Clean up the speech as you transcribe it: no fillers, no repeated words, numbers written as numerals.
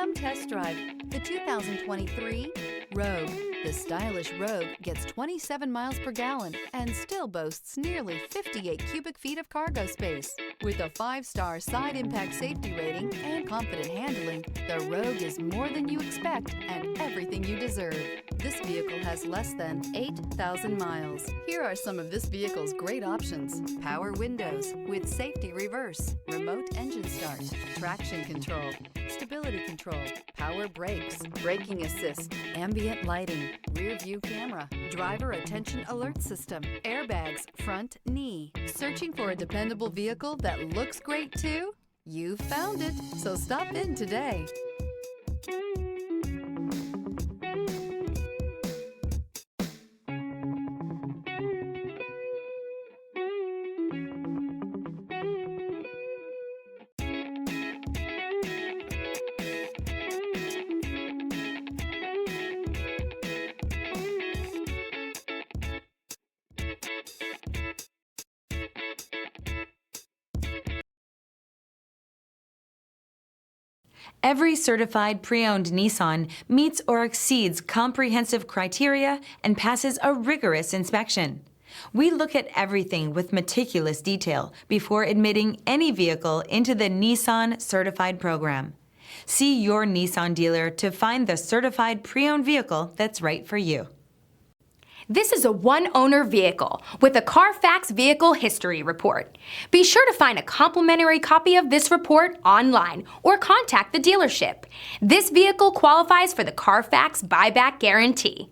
Come test drive the 2023 Rogue. The stylish Rogue gets 27 miles per gallon and still boasts nearly 58 cubic feet of cargo space. With a 5-star side impact safety rating and confident handling, the Rogue is more than you expect and everything you deserve. This vehicle has less than 8,000 miles. Here are some of this vehicle's great options: power windows with safety reverse, remote engine start, traction control, stability control, power brakes, braking assist, ambient lighting, rear view camera, driver attention alert system, airbags, front knee. Searching for a dependable vehicle that looks great too? You've found it, so stop in today. Every certified pre-owned Nissan meets or exceeds comprehensive criteria and passes a rigorous inspection. We look at everything with meticulous detail before admitting any vehicle into the Nissan Certified program. See your Nissan dealer to find the certified pre-owned vehicle that's right for you. This is a one-owner vehicle with a Carfax Vehicle History Report. Be sure to find a complimentary copy of this report online or contact the dealership. This vehicle qualifies for the Carfax Buyback Guarantee.